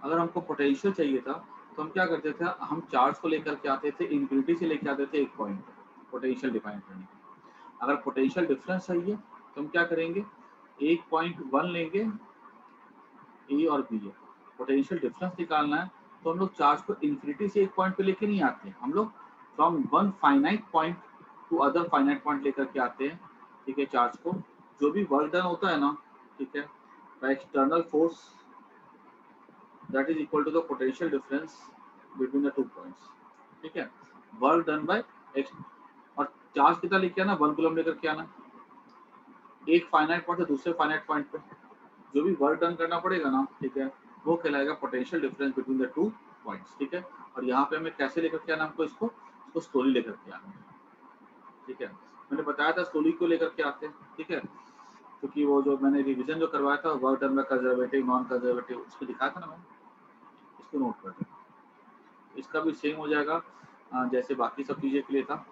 अगर हमको पोटेंशियल चाहिए था तो हम क्या करते थे, हम चार्ज को लेकर के आते थे, इन्फिनिटी से लेके आते थे एक पॉइंट पोटेंशियल डिफाइन करने के लिए। अगर पोटेंशियल डिफरेंस चाहिए तो हम क्या करेंगे, एक पॉइंट वन लेंगे, ए और बी है, पोटेंशियल डिफरेंस निकालना है तो हम लोग चार्ज को इन्फिनिटी से एक पॉइंट पे लेके नहीं आते, हम लोग from one finite point two other finite point लेकर के आते हैं। ठीक है, चार्ज को जो भी वर्क डन होता है ना, ठीक है, external force that is equal to the potential difference between the 2 points। ठीक है, वर्क डन बाय एक्स, और चार्ज कितना लेके आना, 1 कूलम लेकर के आना एक फाइनाइट पॉइंट से दूसरे फाइनाइट पॉइंट पे, जो भी वर्क डन करना पड़ेगा ना, ठीक है, वो कहलाएगा potential difference between the 2 points. ठीक है, और यहाँ पे हमें कैसे लेकर के आना, हमको इसको स्लोली लेकर के आना है। ठीक है, मैंने बताया था स्लोली को लेकर के आते हैं। ठीक है, क्योंकि वो जो मैंने रिवीजन जो करवाया था work done by conservative non conservative, उसको दिखाया था ना मैंने, इसको नोट कर दें। इसका भी सेम हो जाएगा जैसे बाकी सब चीजें के लिए था।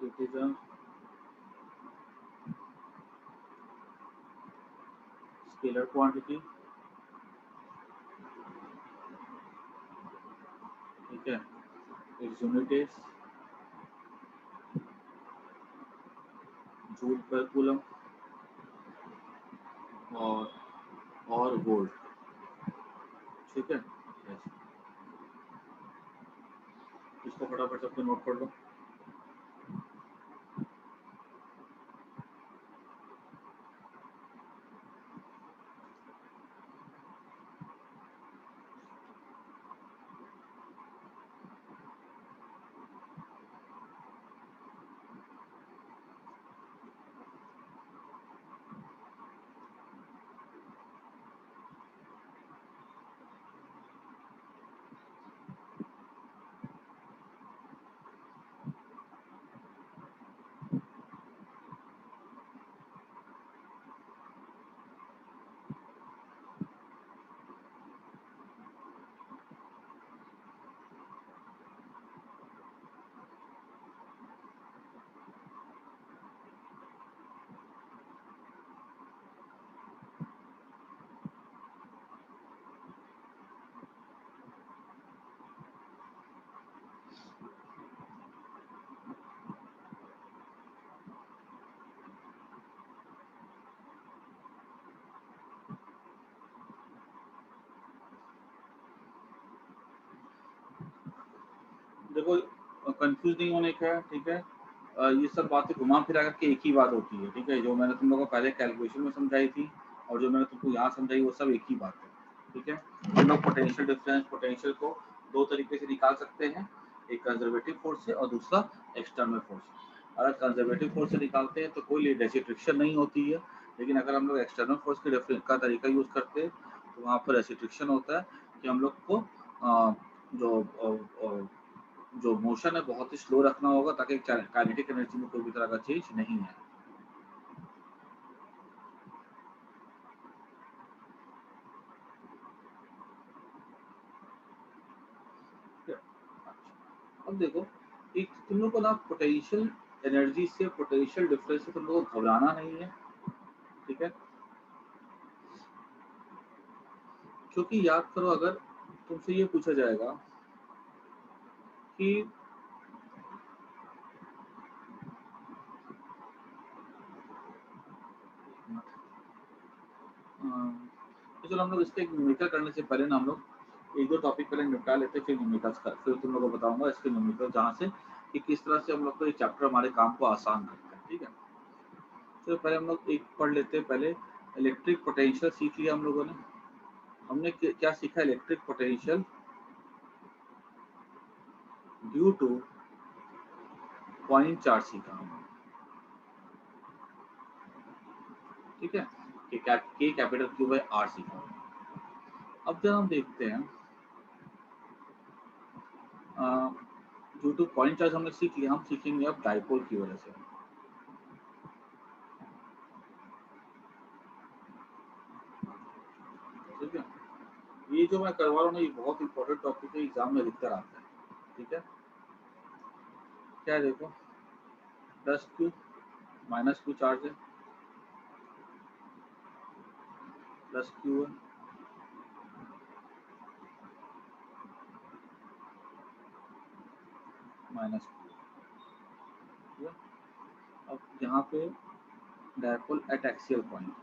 It is a scalar quantity. ठीक है, इट्स यूनिट इज जूल पर कूलम और वोल्ट। ठीक है, yes। इसको फटाफट सबको नोट कर लो। देखो, कंफ्यूज नहीं होने का है। ठीक है, ये सब बातें घुमा फिरा करके एक ही बात होती है। ठीक है, जो मैंने तुम लोगों को पहले कैलकुलेशन में समझाई थी और जो मैंने तुमको यहाँ समझाई वो सब एक ही बात है। ठीक है, हम लोग पोटेंशियल डिफरेंस पोटेंशियल को दो तरीके से निकाल सकते हैं, एक कंजर्वेटिव फोर्स से और दूसरा एक्सटर्नल फोर्स से। अगर कंजर्वेटिव फोर्स से निकालते हैं तो कोई रेस्ट्रिक्शन नहीं होती है, लेकिन अगर हम लोग एक्सटर्नल फोर्स के का तरीका यूज करते हैं तो वहाँ पर रेस्ट्रिक्शन होता है कि हम लोग को जो जो मोशन है बहुत ही स्लो रखना होगा ताकि काइनेटिक एनर्जी में कोई भी तरह का चेंज नहीं है। अब देखो, एक तुम लोग को ना पोटेंशियल एनर्जी से पोटेंशियल डिफरेंस से तुम लोग को घबराना नहीं है। ठीक है, क्योंकि याद करो, अगर तुमसे ये पूछा जाएगा कि तो चलो हम लोग इसके न्यूमेरिकल करने से पहले ना हम लोग एक दो टॉपिक पहले निपटा लेते हैं, फिर न्यूमेरिकल्स कर, फिर तुम लोग को बताऊंगा इसके न्यूमेरिकल जहाँ से कि किस तरह से हम लोग को ये चैप्टर हमारे काम को आसान करता है। ठीक है, तो पहले हम लोग एक पढ़ लेते हैं। पहले इलेक्ट्रिक पोटेंशियल सीख लिया हम लोगों ने। हमने क्या सीखा, electric potential due to point charge सीखा हमने। ठीक है, के कैपिटल क्यू बाय आर सीखा। अब जब हम देखते हैं ड्यू टू पॉइंट चार्ज हमने सीख लिया, हम सीखेंगे अब डाइपोल की वजह से। ठीक है, ये जो मैं करवा रहा हूँ ना, ये बहुत इंपॉर्टेंट टॉपिक है, एग्जाम में अधिकतर आता है। ठीक है, क्या है देखो, plus Q minus Q charge है, प्लस क्यू है, माइनस क्यू। अब यहाँ पे डायपोल एट एक्सियल पॉइंट,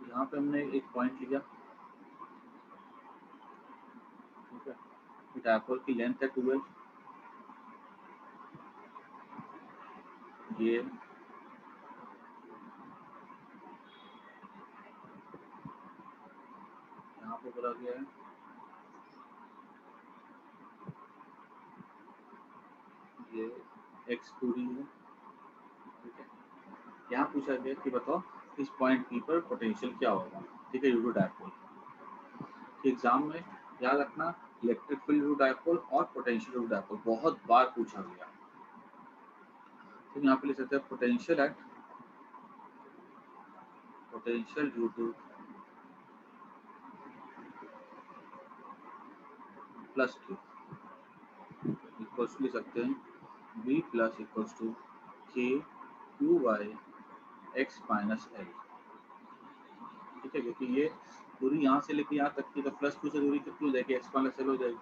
यहाँ पे हमने एक पॉइंट लिया, ठीक है, डायपोल की लेंथ है 12, ये यहाँ पे बोला गया है ये एक्स दूरी है, ठीक है। यहाँ पूछा गया कि बताओ इस पॉइंट पी पर पोटेंशियल क्या होगा, ठीक है, ड्यू टू डायपोल। एग्जाम में याद रखना इलेक्ट्रिक फील्ड ड्यू डायपोल और पोटेंशियल ड्यू डायपोल बहुत बार पूछा गया। तो यहाँ पे लिख सकते हैं potential due two plus Q equals लिख सकते हैं v प्लस इक्वल्स टू के q by x minus L, ठीक है, क्योंकि ये दूरी यहाँ से लेके यहाँ तक की तो प्लस क्यू से दूरी कितनी हो जाएगी, एक्स माइनस एल हो जाएगी।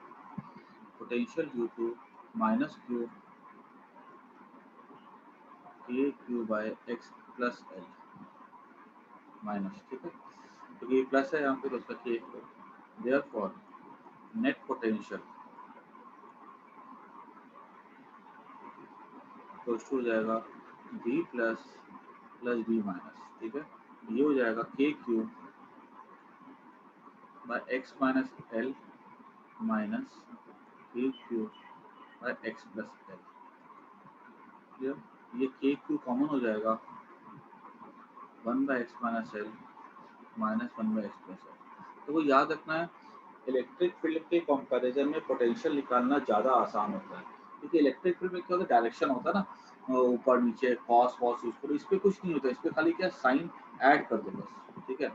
Potential due to minus q k q by x plus L minus, ठीक है, तो ये प्लस है यहाँ पे तो उसका के, therefore net potential equals to हो जाएगा v plus plus v minus, ठीक है, ये हो जाएगा k q by x minus L minus k q by x plus L, clear. ये के क्यू कॉमन हो जाएगा 1 by x minus L minus 1 by x plus L. तो वो याद रखना है इलेक्ट्रिक फील्ड के कंपैरिजन में पोटेंशियल निकालना ज़्यादा आसान होता है, क्योंकि इलेक्ट्रिक फील्ड में क्या होता है, डायरेक्शन होता है ना, ऊपर नीचे कॉस वॉस यूज करो, इस पर कुछ नहीं होता, इस पर खाली क्या साइन ऐड कर दो बस, ठीक है।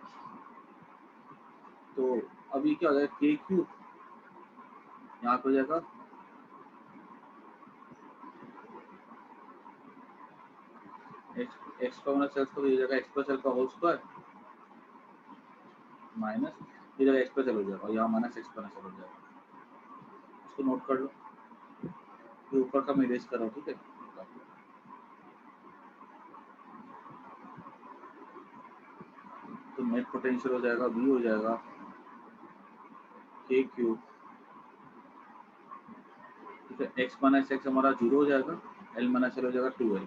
तो अभी क्या हो जाएगा के क्यू यहाँ पे हो जाएगा एक्स का माइनस एल को ये जाएगा एक्स प्लस एल का होल स्क्वायर माइनस ये जगह एक्स प्लस एल हो जाएगा, यहाँ माइनस एक्स प्लस एल हो जाएगा, इसको नोट कर लो, ये ऊपर का मैं इरेज कर रहा हूँ, ठीक है। तो नेट पोटेंशियल हो जाएगा v हो जाएगा के क्यू, ठीक है, एक्स माइनस एक्स हमारा 0 हो जाएगा, एल माइनस एल हो जाएगा 2l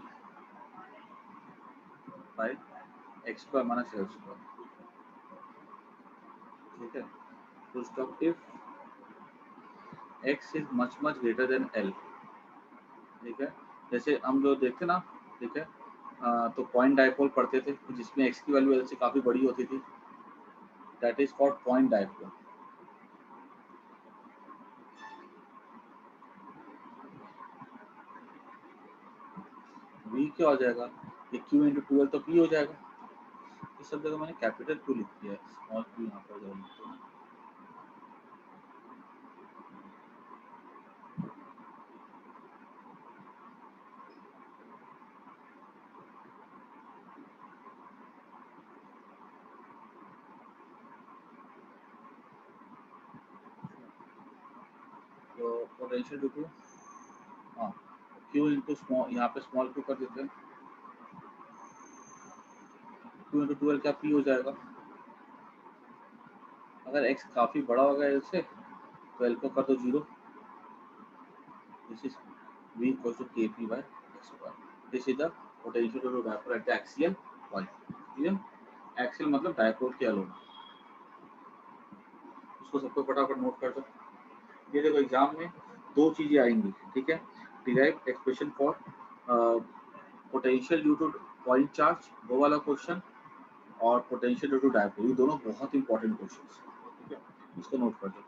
by x square minus L square, ठीक है। तो stop if x is much much greater than L, ठीक है, जैसे हम लोग देखते ना, ठीक है, तो पॉइंट डायपोल पढ़ते थे जिसमें एक्स की वैल्यू एल से काफ़ी बड़ी होती थी, that is called point dipole. v क्या हो जाएगा, ये q इंटू 12 तो p हो जाएगा, इस सब जगह मैंने कैपिटल क्यू लिख दिया है, स्मॉल क्यू यहाँ पर जाएगा। तो पोटेंशियल ड्यू टू हाँ क्यू इंटू स्मॉल, यहाँ पे स्मॉल क्यू कर देते हैं, क्यू इंटू 12 क्या p हो जाएगा, अगर x काफ़ी बड़ा होगा एल से तो एल को कर दो 0, this is v equal to k p by x square, this is the potential due to dipole at the axial point, clear. Axial मतलब डायपोल के अलोन, इसको सबको फटाफट नोट कर दो। ये देखो एग्जाम में दो चीजें आएंगी, ठीक है, derive expression for potential due to point charge वो वाला क्वेश्चन, और पोटेंशियल ड्यू टू डायपोल, ये दोनों बहुत इंपॉर्टेंट क्वेश्चन, ठीक है, इसको नोट कर दो।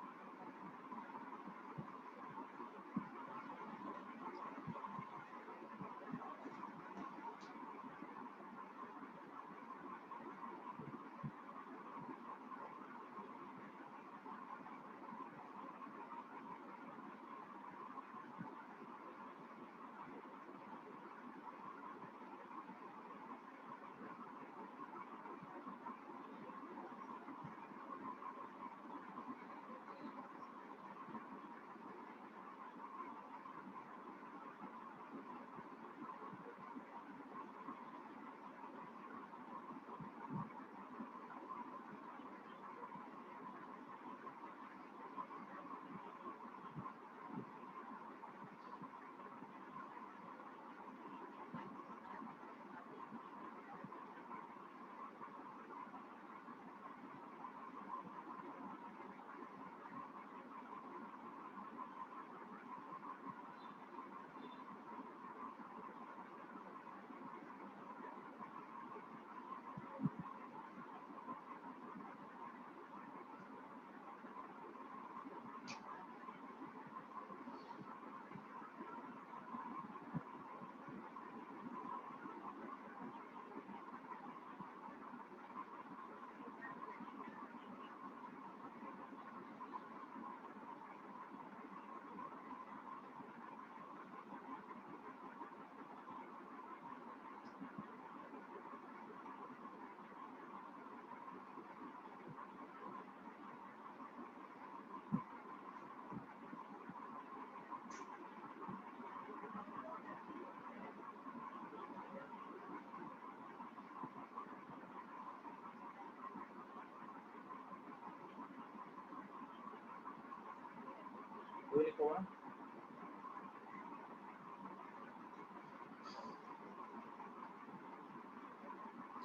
कोई लिखा हुआ है?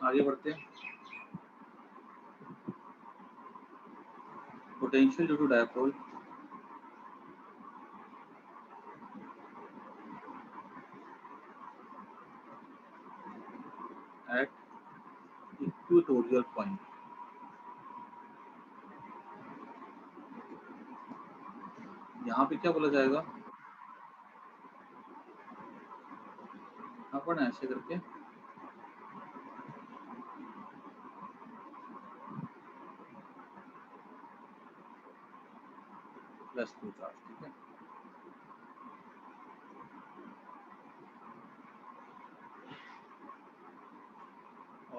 आगे बढ़ते हैं। Potential due to dipole at equatorial point. यहाँ पे क्या बोला जाएगा? यहाँ पर ना ऐसे करके प्लस टू चार्ज, ठीक है।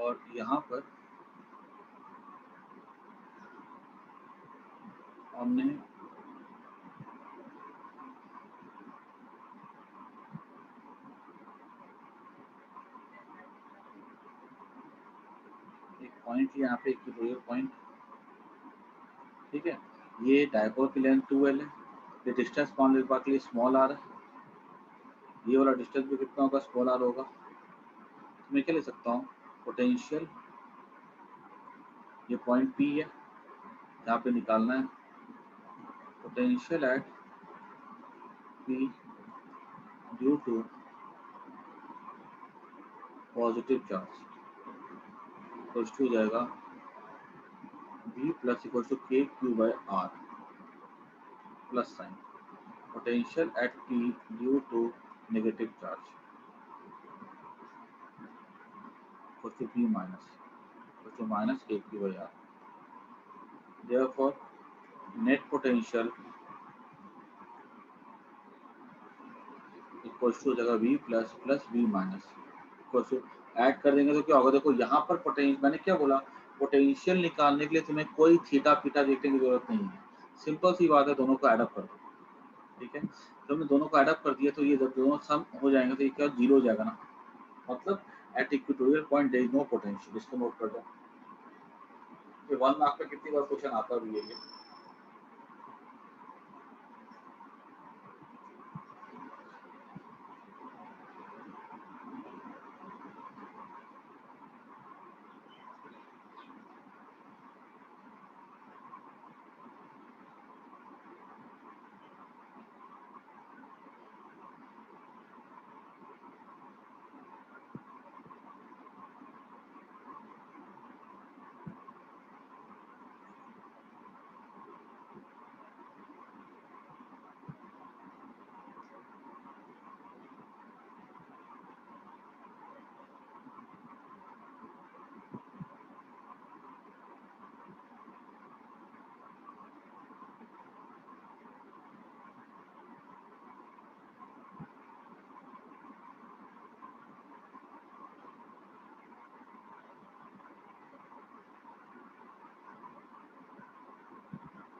और यहाँ पर हमने एक पॉइंट लिया यहाँ पे इक्वेटोरियल पॉइंट, ठीक है। ये डायपोल की लेंथ 2L है, ये डिस्टेंस मान लो के लिए स्मॉल आर है, ये वाला डिस्टेंस भी कितना होगा? स्मॉल आर होगा। तो मैं क्या ले सकता हूँ? पोटेंशियल, ये पॉइंट P है, यहाँ पे निकालना है potential at P due to positive charge equals to हो जाएगा V plus equals to K Q by R plus sign potential at P due to negative charge equals to V minus K Q by R। Therefore, net potential equals to हो जाएगा V plus V minus equals to, add कर देंगे तो क्या होगा? देखो यहाँ पर पोटेंशियल, मैंने क्या बोला, पोटेंशियल निकालने के लिए तुम्हें कोई थीटा पीटा देखने की जरूरत नहीं है, सिंपल सी बात है, दोनों को ऐड अप कर दो, ठीक है। जब हमने दोनों को ऐड अप कर दिया तो ये जब दोनों सम हो जाएंगे तो ये क्या जीरो हो जाएगा ना, मतलब at equatorial point there is no potential. इसको नोट कर दो, ये 1 मार्क पे कितनी बार क्वेश्चन आता भी है ये।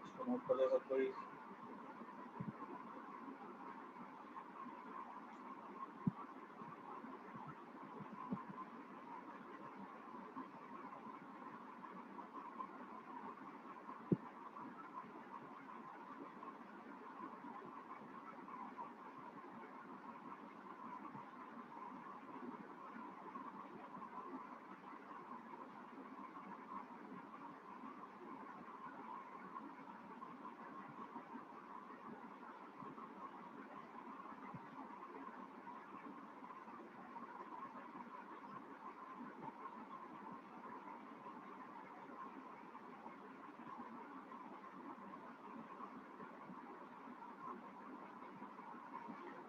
इसको नोट कर देगा कोई?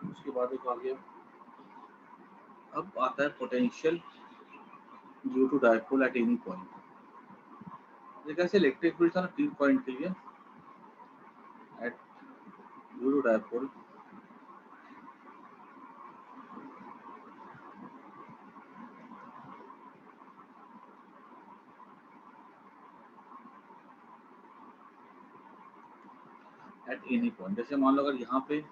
उसके बाद एक आ गया, अब आता है potential due to dipole at any point. जैसे इलेक्ट्रिक फील्ड था ना 3 पॉइंट के लिए at due to dipole at any point. जैसे मान लो अगर यहाँ पे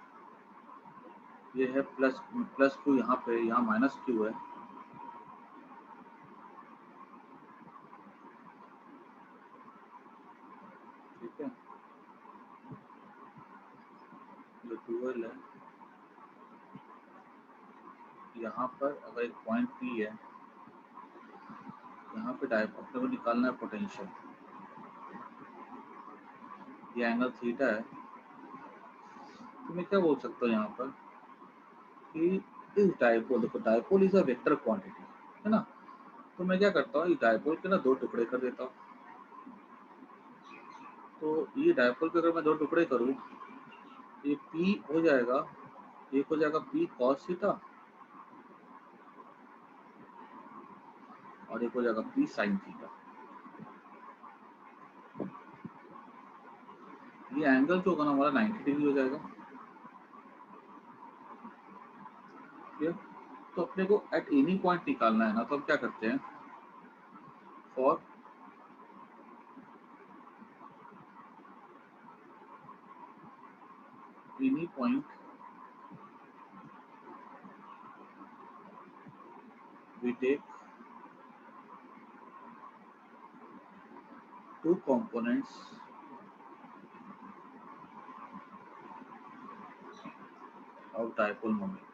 ये है प्लस Q, यहाँ पे यहाँ माइनस Q है, ठीक है। ये 12 है, यहाँ पर अगर एक पॉइंट पी है, यहाँ पे डायपोल अपने को निकालना है पोटेंशियल, ये एंगल थीटा है, तो मैं क्या बोल सकता हूँ यहाँ पर कि इस डायपोल, देखो dipole is a vector quantity, है ना, तो मैं क्या करता हूँ, इस डायपोल के ना दो टुकड़े कर देता हूँ। तो ये डायपोल के अगर मैं दो टुकड़े करूँ, ये P हो जाएगा, एक हो जाएगा P cos थीटा और एक हो जाएगा P sin थीटा। ये एंगल जो होगा ना हमारा 90 डिग्री हो जाएगा। ठीक है, तो अपने को एट एनी पॉइंट निकालना है ना, तो हम क्या करते हैं, for any point we take two components of dipole moment।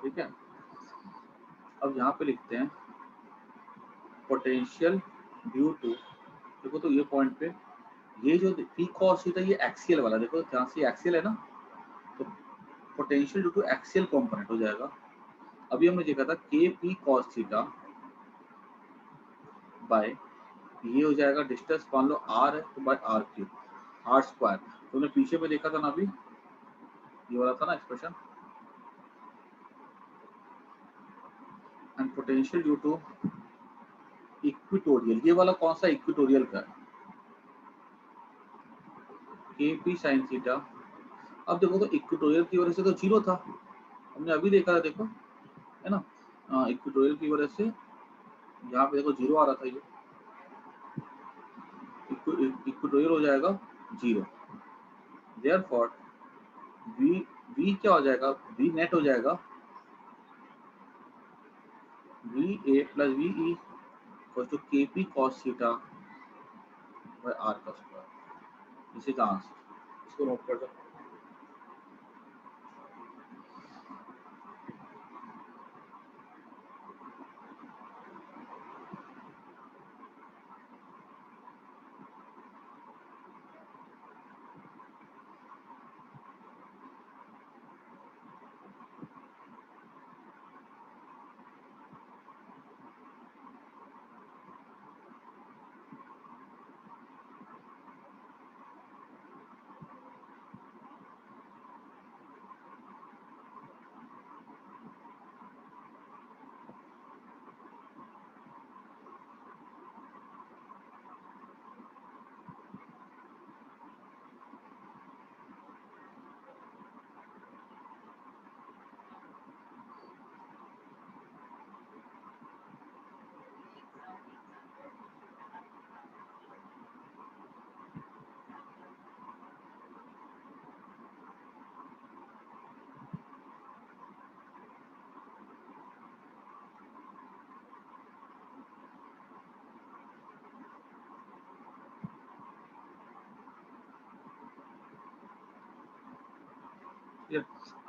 ठीक है, अब यहाँ पे लिखते हैं पोटेंशियल ड्यू टू, देखो तो ये पॉइंट पे ये जो P cos थीटा ये एक्सियल वाला, देखो ध्यान से एक्सियल है ना, तो potential due to axial component हो जाएगा। अभी हमने देखा था के पी cos थीटा बाय, ये हो जाएगा डिस्टेंस मान लो r है तो by r cube, r square, तो हमने पीछे में देखा था ना अभी, ये वाला था ना expression, and potential due to equatorial, ये वाला कौन सा इक्विटोरियल का है, के पी साइन थीटा। अब देखो तो इक्विटोरियल की वजह से तो जीरो था, हमने अभी देखा था, देखो है ना, इक्विटोरियल की वजह से यहाँ पे देखो जीरो आ रहा था, ये इक्विटोरियल हो जाएगा जीरो, देयरफॉर वी वी क्या हो जाएगा, वी नेट हो जाएगा V A plus V E equal to k p cos theta by r का स्क्वायर। इसी का आंसर, इसको नोट कर दो।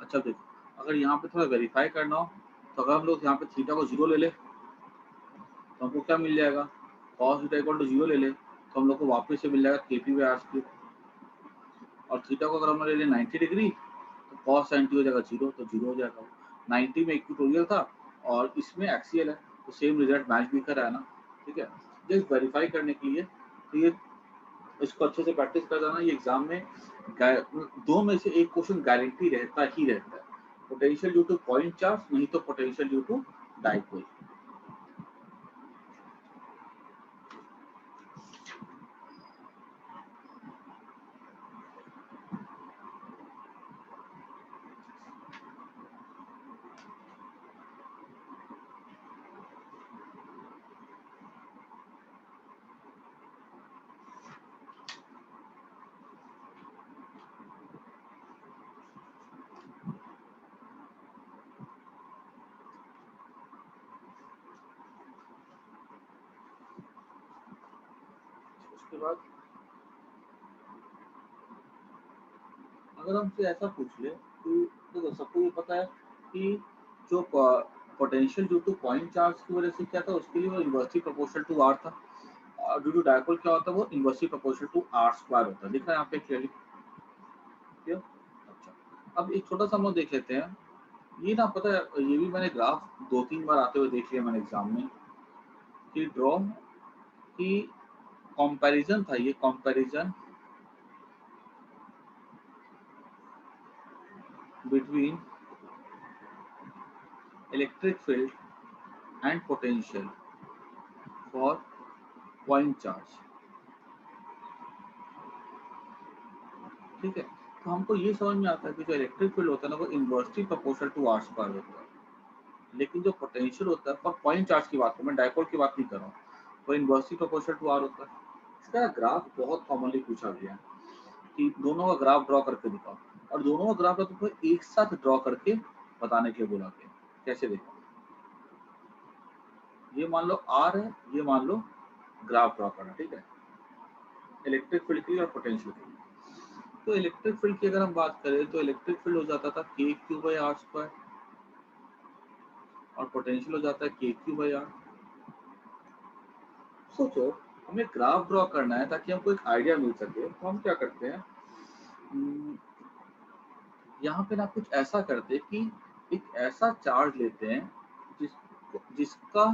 अच्छा देखो, अगर यहाँ पे थोड़ा वेरीफाई करना हो, तो अगर हम लोग यहाँ पे थीटा को जीरो ले ले तो हमको क्या मिल जाएगा, cos theta equal to zero ले ले तो हम लोग को वापस से मिल जाएगा के पी बाय आर क्यूब, और थीटा को अगर हम ले लें 90 डिग्री तो कॉस 90 हो जाएगा जीरो, तो जीरो हो जाएगा। 90 में इक्विटोरियल था और इसमें एक्सियल है, तो सेम रिजल्ट मैच भी कर रहा है ना। ठीक है, जस्ट वेरीफाई करने के लिए, तो ये इसको अच्छे से प्रैक्टिस कर जाना, ये एग्जाम में दो में से एक क्वेश्चन गारंटी रहता ही रहता है, potential due to point charge, नहीं तो पोटेंशियल ड्यू टू डाइपोल। उसके बाद अगर हमसे ऐसा पूछ ले कि देखो सबको ये पता है कि जो potential due to point charge की वजह से क्या था, उसके लिए वो इन्वर्सली प्रोपोर्शनल टू आर था। ड्यू टू डायपोल क्या होता है, वो inversely proportional to R square होता है। दिख रहा है यहाँ पे क्लियरली? क्लियर? अच्छा, अब एक छोटा सा हम लोग देख लेते हैं। ये ना पता है, ये भी मैंने ग्राफ 2-3 बार आते हुए देख लिया मैंने एग्जाम में, कि ड्रॉ की कंपैरिजन था, ये comparison between electric field and potential for point charge. ठीक है, तो हमको ये समझ में आता है कि जो इलेक्ट्रिक फील्ड होता है ना, वो inversely proportional to R square होता है। लेकिन जो पोटेंशियल होता है, फॉर पॉइंट चार्ज की बात करूँ, मैं डायपोल की बात नहीं कर रहा हूँ, वो इनवर्सली प्रोपोर्शनल टू आर होता है। इसका ग्राफ बहुत कॉमनली पूछा गया है कि दोनों का ग्राफ ड्रॉ करके दिखाओ, और दोनों का ग्राफ तुमको एक साथ ड्रॉ करके बताने के लिए बोला गया। कैसे देखो, ये मान लो आर है, ये मान लो ग्राफ ड्रॉ करना, ठीक है, इलेक्ट्रिक फील्ड की और पोटेंशियल की। तो इलेक्ट्रिक फील्ड की अगर हम बात करें तो इलेक्ट्रिक फील्ड हो जाता था के क्यू बाई आर स्क्वायर, और पोटेंशियल हो जाता है के क्यू बाई आर। सोचो, हमें ग्राफ ड्रॉ करना है ताकि हमको एक आइडिया मिल सके, तो हम क्या करते हैं, यहाँ पे ना कुछ ऐसा करते हैं कि एक ऐसा चार्ज लेते हैं जिसका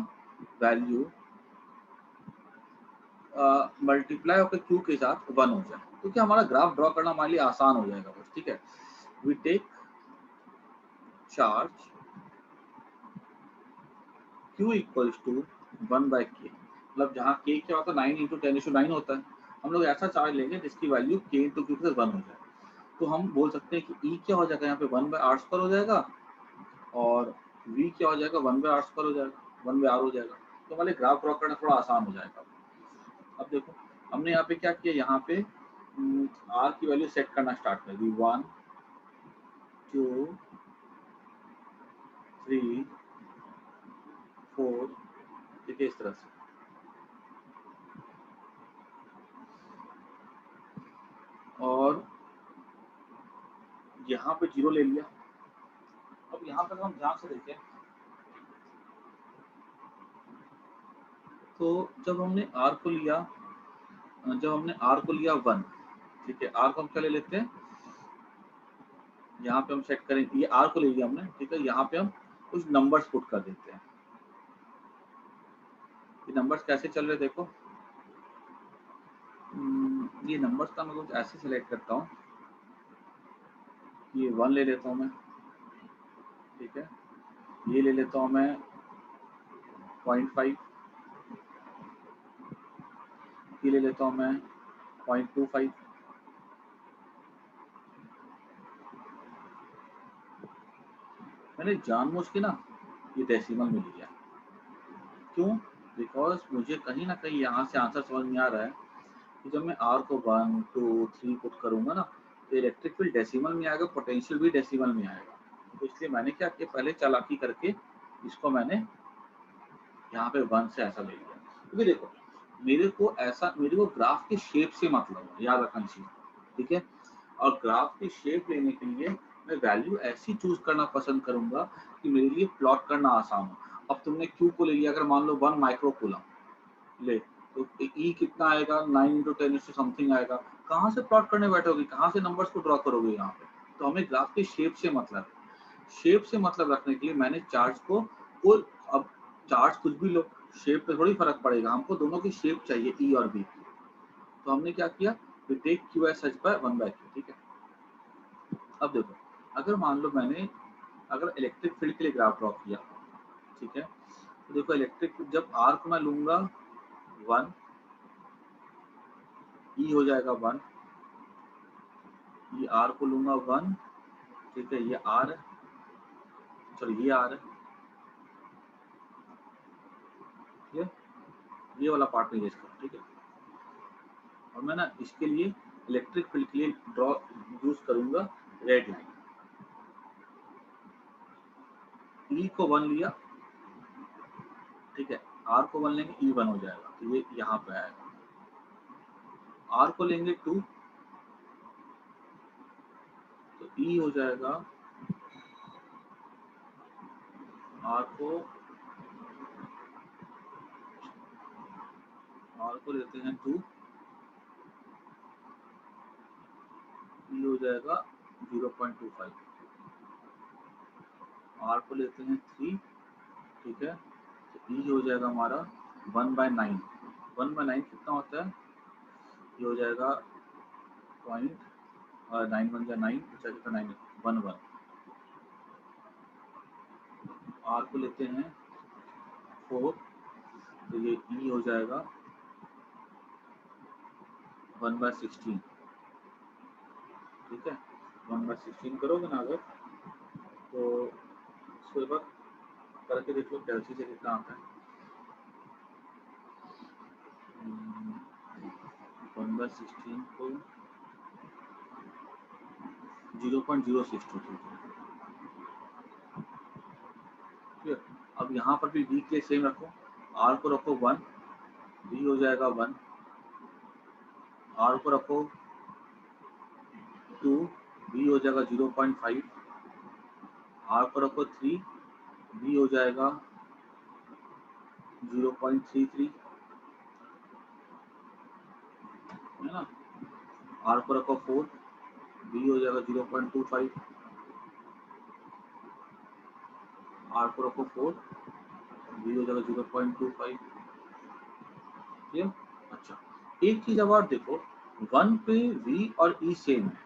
वैल्यू मल्टीप्लाई होकर क्यू के साथ 1 हो जाए, तो क्या हमारा ग्राफ ड्रॉ करना हमारे लिए आसान हो जाएगा बस। ठीक है, we take charge Q equals to 1 by K, मतलब जहाँ के क्या होता है 9 इंटू 10⁹ होता है, हम लोग ऐसा चार्ज लेंगे जिसकी वैल्यू के इंटू क्यू के 1 हो जाए। तो हम बोल सकते हैं कि E क्या हो जाएगा यहाँ पे 1 बाई आर स्क्वायर हो जाएगा, और V क्या हो जाएगा 1 बाई आर स्क्वायर हो जाएगा, 1 बाई आर हो जाएगा। तो हमारे ग्राफ ड्रॉ करना थोड़ा आसान हो जाएगा। अब देखो हमने यहाँ पे क्या किया, यहाँ पे आर की वैल्यू सेट करना स्टार्ट कर दी, 1 2 3 4, ठीक है, इस तरह से। और यहाँ पे 0 ले लिया। अब यहाँ पर हम ध्यान से देखें तो जब हमने R को लिया, 1, ठीक है, R को हम क्या ले लेते हैं, यहाँ पे हम सेट करें, ये R को ले लिया हमने, ठीक है, यहाँ पे हम कुछ नंबर्स पुट कर देते हैं। ये नंबर्स कैसे चल रहे देखो, ये नंबर्स का मैं कुछ ऐसे सेलेक्ट करता हूँ, ये 1 ले लेता हूँ मैं, ठीक है, ये ले लेता हूँ मैं 0.5, ये ले लेता हूँ मैं 0.25, मैंने जानबूझ के ना ये डेसिमल में लिया। क्यों? बिकॉज मुझे कहीं ना कहीं यहाँ से आंसर समझ में आ रहा है कि जब मैं R को 1 2 3 पुट करूंगा ना, तो इलेक्ट्रिक फील्ड डेसिमल में आएगा, पोटेंशियल भी डेसिमल में आएगा। तो इसलिए मैंने क्या किया, पहले चालाकी करके इसको मैंने यहाँ पे 1 से ऐसा ले लिया, क्योंकि देखो मेरे को ग्राफ के शेप से मतलब है, याद रखना चाहिए, ठीक है। और ग्राफ की शेप लेने के लिए मैं वैल्यू ऐसी चूज करना पसंद करूंगा कि मेरे लिए प्लॉट करना आसान हो। अब तुमने क्यू को ले लिया, अगर मान लो 1 माइक्रो कूलम ले, तो ई कितना आएगा, 9 इंटू 10 से समथिंग आएगा। कहाँ से प्लॉट करने बैठोगे, कहाँ से नंबर्स को ड्रॉ करोगे यहाँ पे? तो हमें ग्राफ के शेप से मतलब है। शेप से मतलब रखने के लिए मैंने चार्ज को अब चार्ज कुछ भी लो, शेप पे थोड़ी फर्क पड़ेगा, हमको दोनों की शेप चाहिए ई और बी की। तो हमने क्या किया, we take Q S H by 1 by Q, ठीक है। अब देखो, अगर मान लो मैंने अगर इलेक्ट्रिक फील्ड के लिए ग्राफ ड्रॉ किया, ठीक है, तो देखो इलेक्ट्रिक जब आर को मैं लूंगा 1, ई हो जाएगा 1, ये आर को लूंगा 1, ठीक है, ये आर है, चलो ये आर है, ये वाला पार्ट में करो, ठीक है। और मैं ना इसके लिए इलेक्ट्रिक फील्ड के लिए ड्रॉ यूज करूंगा रेड लाइन। ई को 1 लिया, ठीक है, आर को 1 लेंगे ई 1 हो जाएगा, तो ये यहाँ पे आएगा। आर को लेंगे 2, तो ई हो जाएगा आर को लेते हैं 2, ई हो जाएगा 0.25, आर को लेते हैं 3, ठीक है, तो ई हो जाएगा हमारा 1/9, 1/9 कितना होता है, ये हो जाएगा 0.9 1 9, अच्छा कितना 9 1 1, आर को लेते हैं 4, तो ये ई हो जाएगा 1/16, ठीक है, 1/16 करोगे ना अगर, तो उसके बाद करके देख लो कैलसी से कितना आता है, 1/16 को 0.062, ठीक है। अब यहाँ पर भी v के लिए सेम रखो, r को रखो 1, v हो जाएगा 1, r को रखो 2, v हो जाएगा 0.5, r को रखो 3, v हो जाएगा 0.33, है ना, r को रखो 4, v हो जाएगा 0.25, r को रखो 4, v हो जाएगा 0.25, ये अच्छा। एक चीज अब और देखो, 1 पे v और e सेम है,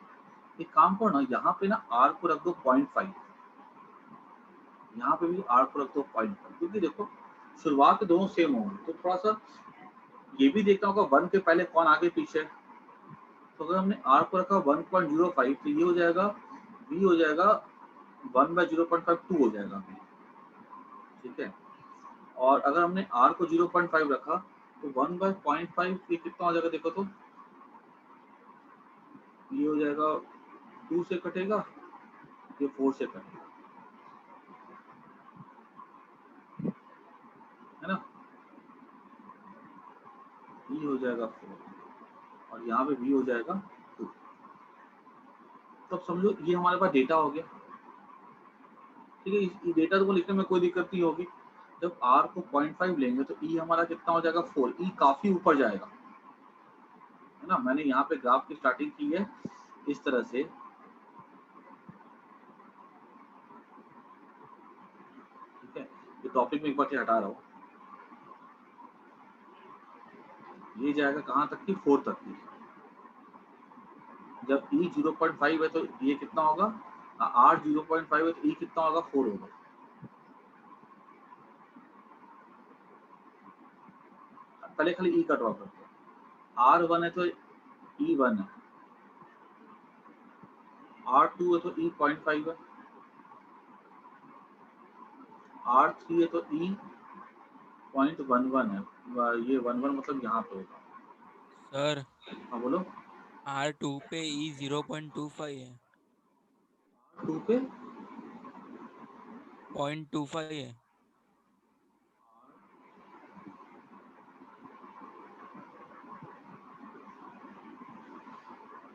एक काम करो ना, यहाँ पे ना r को रख दो 0.5, यहाँ पे भी r को रख दो 0.5, क्योंकि देखो शुरुआत में दोनों सेम होंगे, तो थोड़ा सा ये भी देखना होगा 1 के पहले कौन आगे पीछे है। तो अगर हमने r को रखा 1.05, तो ये हो जाएगा v हो जाएगा 1/0.5 2 हो जाएगा, ठीक है। और अगर हमने r को 0.5 रखा तो 1/0.5 ये कितना हो जाएगा, देखो तो ये हो जाएगा 2 से कटेगा, ये 4 से कटेगा, है ना, v हो जाएगा 4 और यहाँ पे v हो जाएगा 2। तो अब समझो ये हमारे पास डेटा हो गया, ठीक है। ये डेटा तो लिखने में कोई दिक्कत नहीं होगी। जब r को 0.5 लेंगे तो e हमारा कितना हो जाएगा 4, e काफी ऊपर जाएगा, है ना। मैंने यहाँ पे ग्राफ की स्टार्टिंग की है इस तरह से, ठीक है, ये टॉपिक में एक बार हटा रहा हूँ, ये जाएगा कहाँ तक की 4 तक की। जब e 0.5 है तो ये कितना होगा, r 0.5 है तो e कितना होगा 4 होगा। पहले खाली e का ड्रॉ करते हैं, r 1 है तो e 1 है, r 2 है तो e 0.5 है, r 3 है तो e 0.11 है, ये 11 मतलब यहाँ पे होगा। सर हाँ बोलो। R2 पे E 0.25 है, 2 पे 0.25 है।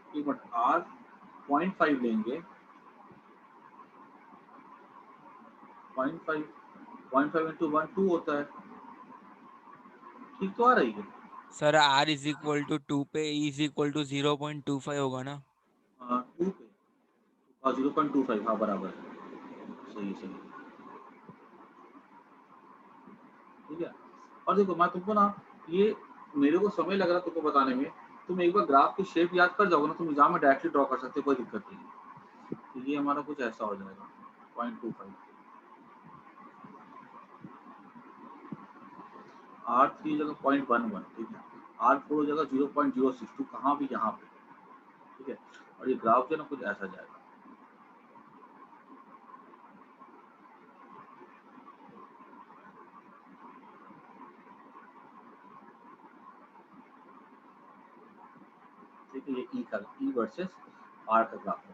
एक मिनट, r 0.5 लेंगे, 0.5 0.5 इंटू 1 2 होता है, ठीक तो आ रही है। Sir R is equal to 2 पे E इज इक्वल टू 0.25 होगा ना। 2 पे 0.25, हाँ बराबर है, सही सही, ठीक है। और देखो मैं तुमको ना, ये मेरे को समय लग रहा है तुमको बताने में, तुम एक बार ग्राफ की शेप याद कर जाओगे ना, तुम एग्जाम में डायरेक्टली ड्रॉ कर सकते हो, कोई दिक्कत नहीं है। तो ये हमारा कुछ ऐसा हो जाएगा 0.25, r3 जगह 0.11, ठीक है, r4 हो जाएगा 0.062, कहाँ भी यहाँ पे, ठीक है। और ये ग्राफ जो है ना कुछ ऐसा जाएगा, ठीक है, ये ई वर्सेस आर का ग्राफ है,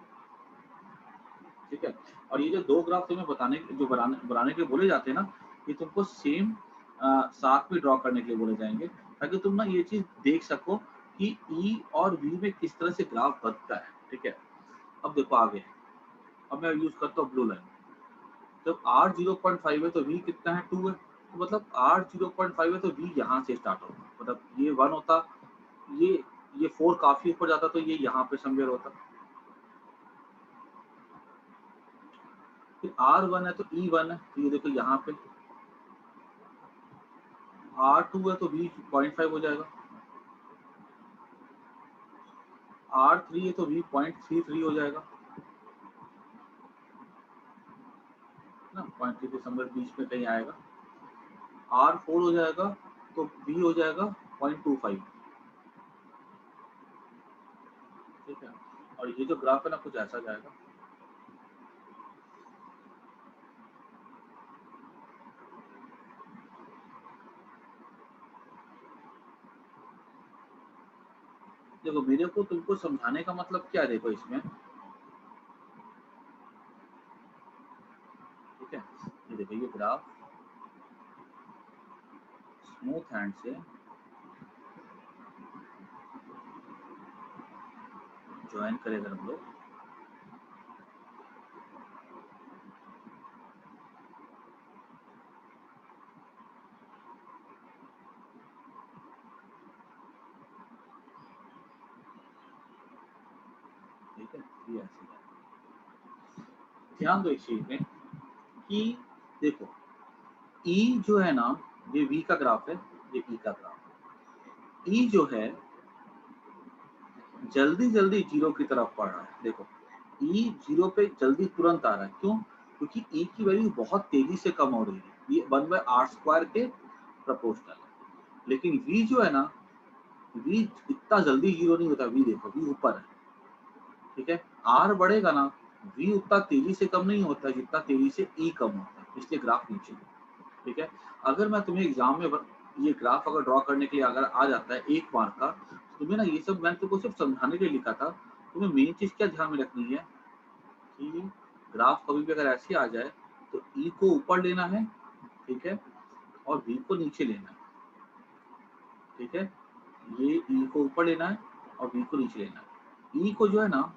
ठीक है। और ये जो दो ग्राफ तुम्हें बताने जो बनाने के बोले जाते हैं ना, ये तुमको सेम साथ में ड्रॉ करने के लिए बोले जाएंगे, ताकि तुम ना ये चीज देख सको कि ई और वी में किस तरह से ग्राफ बनता है, ठीक है। अब देखो आगे, अब मैं यूज करता हूँ ब्लू लाइन, जब R 0.5 है तो V कितना है 2 है, तो मतलब R 0.5 है तो V यहाँ से स्टार्ट होगा, मतलब ये 1 होता, ये ये 4 काफी ऊपर जाता तो ये यहाँ पे समवेयर होता। फिर R1 है तो E1 है, तो ये देखो यहाँ पे R2 है तो V 0.5 हो जाएगा, R3 है तो V 0.33 हो जाएगा ना, 0.33 समवेयर बीच में कहीं आएगा। R4 हो जाएगा तो V हो जाएगा 0.25, ठीक है। और ये जो ग्राफ है ना कुछ ऐसा जाएगा, देखो मेरे को तुमको समझाने का मतलब क्या है, देखो इसमें, ठीक है, ये देखो ये ग्राफ स्मूथ हैंड से ज्वाइन करेगा हम लोग, ठीक है, ये ऐसे है। ध्यान दो इस चीज में कि देखो E जो है ना, ये V का ग्राफ है, ये E का ग्राफ है। E जो है जल्दी जल्दी जीरो की तरफ बढ़ रहा है, देखो E जीरो पे जल्दी तुरंत आ रहा है, क्यों? क्योंकि E की वैल्यू बहुत तेजी से कम हो रही है, ये 1/r² के प्रोपोर्शनल है। लेकिन V जो है ना, V इतना जल्दी जीरो नहीं होता, V देखो V ऊपर है, ठीक है। R बढ़ेगा ना, V उतना तेजी से कम नहीं होता जितना तेजी से E कम होता है, इसलिए ग्राफ नीचे है, ठीक है। अगर मैं तुम्हें एग्जाम में ये ग्राफ अगर ड्रॉ करने के लिए अगर आ जाता है 1 मार्क का, तो तुम्हें ना ये सब मैंने तुमको सिर्फ समझाने के लिए लिखा था, तुम्हें मेन चीज क्या ध्यान में रखनी है कि ग्राफ कभी भी अगर ऐसे आ जाए तो E को ऊपर लेना है, ठीक है, और V को नीचे लेना है, ठीक है। ये E को ऊपर लेना है और V को नीचे लेना है। E को जो है ना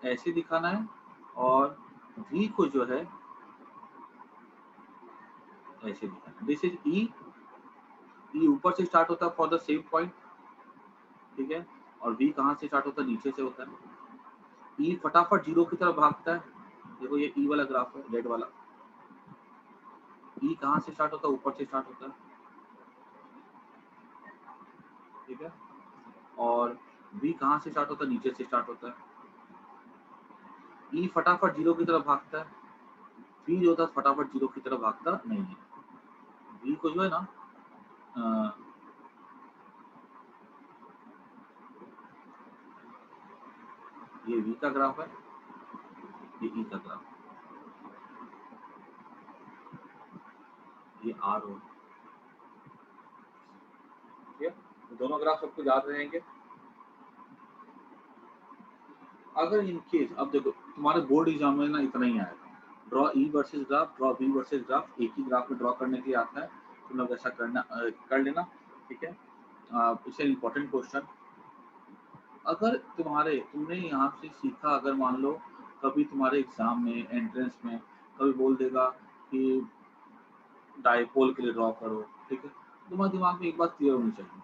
ऐसे दिखाना है, और V को जो है ऐसे दिखाना है। दिस इज E, E ऊपर से स्टार्ट होता है फॉर द सेम पॉइंट, ठीक है, और V कहाँ से स्टार्ट होता है, नीचे से होता है। E फटाफट जीरो की तरफ भागता है, देखो ये E वाला ग्राफ है रेड वाला, E कहाँ से स्टार्ट होता है, ऊपर से स्टार्ट होता है, ठीक है, और V कहाँ से स्टार्ट होता है, नीचे से स्टार्ट होता है। E फटाफट जीरो की तरफ भागता है, V जो होता है फटाफट जीरो की तरफ भागता नहीं है। V को जो है ना ये V का ग्राफ है, ये E का ग्राफ, ये R हो, ठीक है। तो दोनों ग्राफ सबको याद रहेंगे। अगर इन केस अब देखो तुम्हारे बोर्ड एग्जाम में ना इतना ही आएगा, draw E versus graph, draw V versus graph, एक ही ग्राफ में ड्रॉ करने के लिए आता है, तुम लोग ऐसा करना कर लेना, ठीक है। इससे इम्पोर्टेंट क्वेश्चन, अगर तुमने यहाँ से सीखा, अगर मान लो कभी तुम्हारे एग्जाम में एंट्रेंस में कभी बोल देगा कि डायपोल के लिए ड्रॉ करो, ठीक है, तुम्हारे दिमाग में एक बात क्लियर होनी चाहिए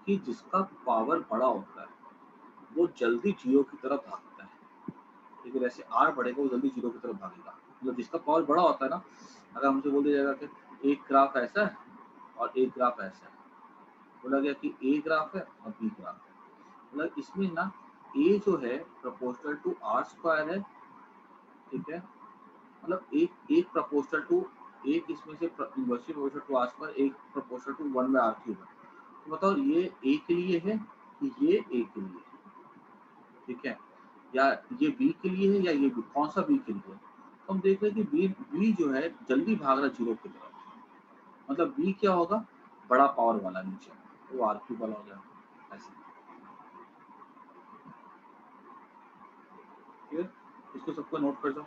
कि जिसका पावर बड़ा होता है वो जल्दी जीरो की तरफ भागता है, ठीक है। जैसे R बढ़ेगा वो जल्दी जीरो की तरफ भागेगा, मतलब जिसका पावर बड़ा होता है ना, अगर हमसे बोल दिया जाएगा कि एक ग्राफ ऐसा है और एक ग्राफ ऐसा है, बोला गया कि ए ग्राफ है और बी ग्राफ है, मतलब इसमें ना ए जो है प्रोपोर्शनल टू R² है, ठीक है, मतलब एक प्रोपोर्शनल टू, एक इसमें से इनवर्सली प्रोपोर्शनल टू R², एक प्रोपोर्शनल टू 1/r³ है। तो बताओ ये ए के लिए है कि ये ए के लिए है, ठीक है, या ये बी के लिए है या ये बी, कौन सा बी के लिए है? तो हम देख रहे हैं कि बी जो है जल्दी भाग रहा है जीरो की तरफ, मतलब बी क्या होगा, बड़ा पावर वाला नीचे, वो R³ वाला हो जाएगा ऐसे, ठीक है। इसको सबको नोट कर दो,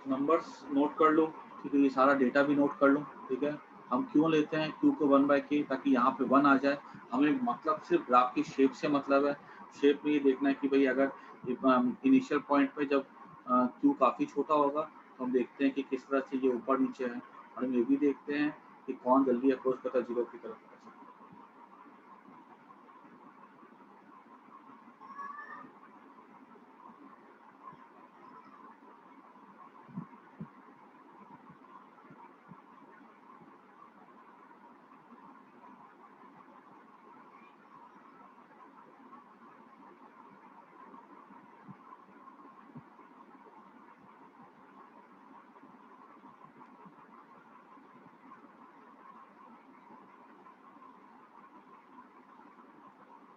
नंबर्स नोट कर लो, ठीक है, ये सारा डेटा भी नोट कर लो, ठीक है। हम क्यों लेते हैं q को 1/k, ताकि यहाँ पे 1 आ जाए। हमें मतलब सिर्फ ग्राफ की शेप से मतलब है। शेप में ये देखना है कि भाई अगर इनिशियल पॉइंट पे जब q काफ़ी छोटा होगा तो हम देखते हैं कि किस तरह से ये ऊपर नीचे है, और हम ये भी देखते हैं कि कौन जल्दी अप्रोच करता है 0 की तरफ।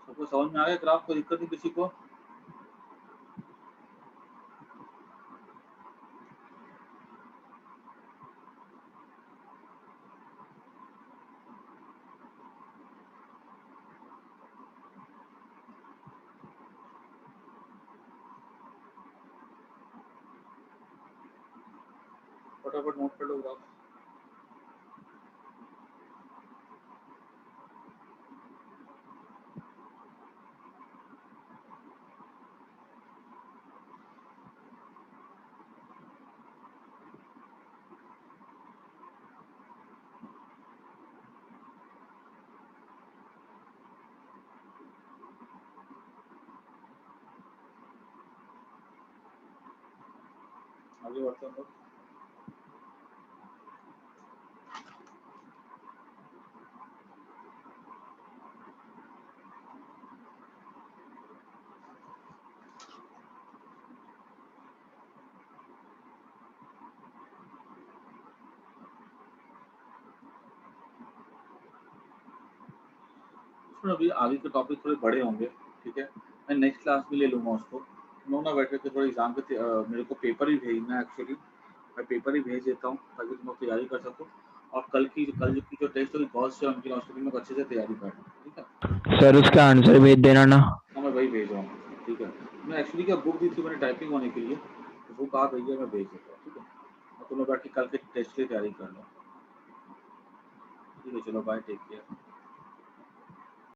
सबको समझ में आ गया ग्राफ? कोई दिक्कत नहीं किसी को? फटाफट नोट कर लो ग्राफ। आगे बढ़ते हैं हम लोग। अभी आगे के टॉपिक थोड़े बड़े होंगे, ठीक है। मैं नेक्स्ट क्लास में ले लूँगा उसको। हम लोग ना बैठ के थोड़ा एग्जाम के मेरे को पेपर ही भेजना है एक्चुअली। मैं पेपर ही भेज देता हूँ ताकि तुम लोग तैयारी कर सको, और कल की जो टेस्ट होगी बहुत से उनकी उसकी तुम लोग अच्छे से तैयारी करना, ठीक है। सर उसका आंसर भेज देना ना। हाँ मैं वही भेज रहा हूँ, ठीक है। मैं एक्चुअली क्या बुक दी थी मैंने टाइपिंग होने के लिए, तो बुक आ गई है, मैं भेज देता हूँ, ठीक है। और तुम लोग बैठ के कल के टेस्ट की तैयारी कर लो, ठीक है। चलो बाय, टेक केयर।